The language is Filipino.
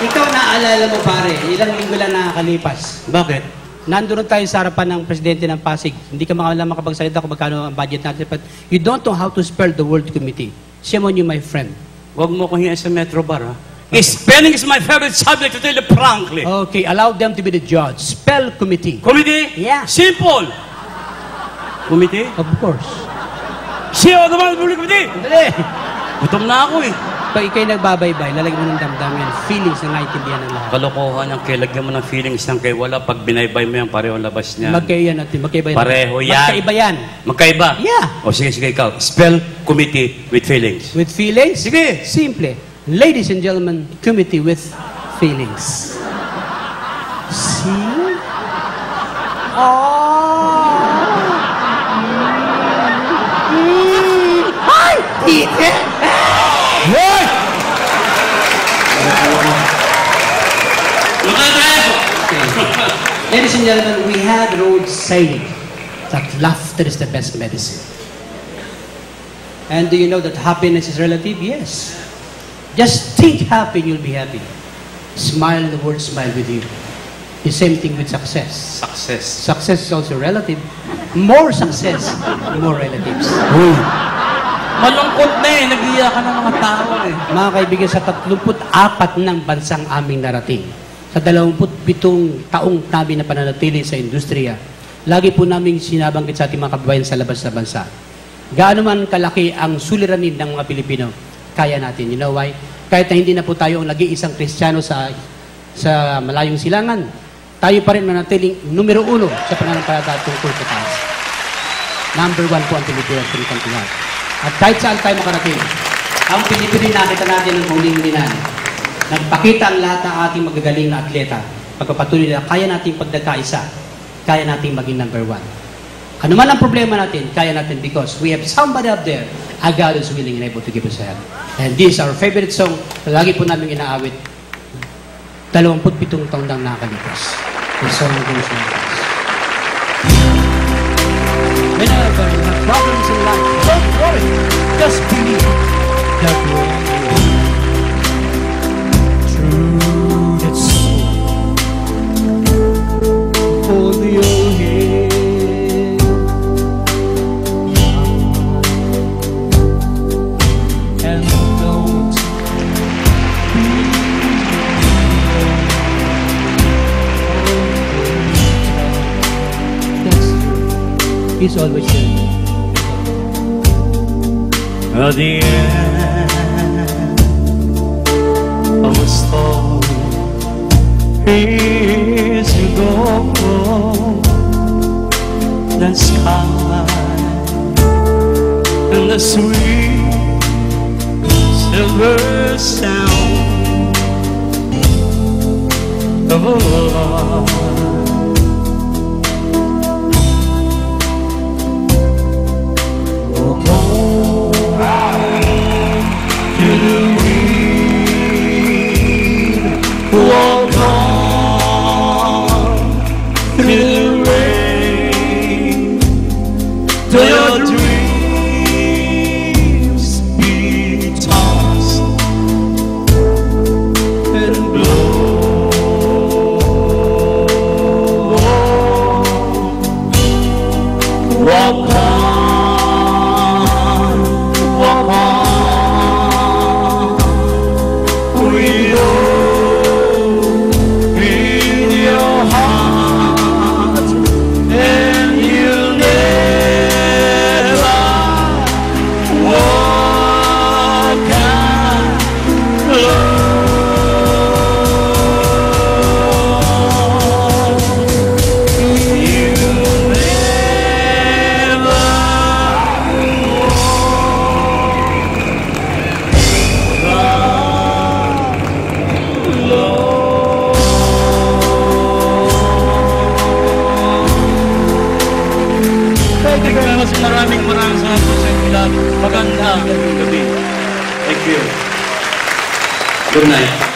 Ikaw naaalala mo pare, ilang linggo lang nakakalipas. Bakit? Nandun tayo sa harapan ng presidente ng Pasig. Hindi ka makapagsalita kung magkano ang budget natin. But you don't know how to spell the word committee. Shame on you, my friend. Huwag mo kong hiyan sa Metro Bar, ha? Spelling is my favorite subject, to tell you frankly. Okay, allow them to be the judge. Spell committee. Committee? Yeah. Simple. Committee? Of course. Siya naman, committee. Dali. Gutom na ako, eh. Pag ikaw'y nagbabaybay, lalagyan mo ng damdamin, feelings na naintindihan ng lahat. Kalokohan ang lagyan mo ng feelings ng kay wala. Pag binaybay mo yan, pareho ang labas niya. Magkaiba natin, magkaiba yan. Pareho yan. Magkaiba yan. Magkaiba? Yeah. O sige, ikaw. Spell committee with feelings. With feelings? Sige. Simple. Ladies and gentlemen, committee with feelings. See? Oh! Hi! Tite! Hoy! Ladies and gentlemen, we had road saying that laughter is the best medicine. And do you know that happiness is relative? Yes. Just think happy and you'll be happy. Smile and the world smile with you. The same thing with success. Success. Success is also relative. More success, more relatives. Malungkot na eh. Nag-iyakan ng mga tao eh. Mga kaibigan, sa 34 ng bansang aming narating, sa 27 taong namin na pananatili sa industriya, lagi po namin sinabanggit sa ating mga kababayan sa labas na bansa. Gaano man kalaki ang suliranin ng mga Pilipino, kaya natin. You know why? Kahit na hindi na po tayo ang nag-iisang Kristiyano sa malayong silangan, tayo pa rin manatiling numero 1 sa pananampalataya tungkol sa taas. Number 1 po ang Pilipinas, pinikantuhan. At kahit saan tayo makarating, ang Pilipinas nakita natin ng huli-hulinan. Nagpakita ang lahat ng ating magagaling na atleta. Pagpapatuloy na kaya nating pagdagkaisa, kaya nating maging number 1. Ano man ang problema natin, kaya natin because we have somebody up there, a God is willing and able to give us a hand. And this is our favorite song na lagi po namin inaawit. 27 taon nang nakalipas. The song goes like this. Whenever you have problems in life, don't worry. Just believe that you're true. That's hold your head. And don't He's always there. At the end of a storm is you go the sky and the sweet silver sound of a love. Walk on through the rain till your dreams be tossed and blown. Walk on, walk on. We maraming salamat sa inyo. Magandang gabi. Thank you. Good night.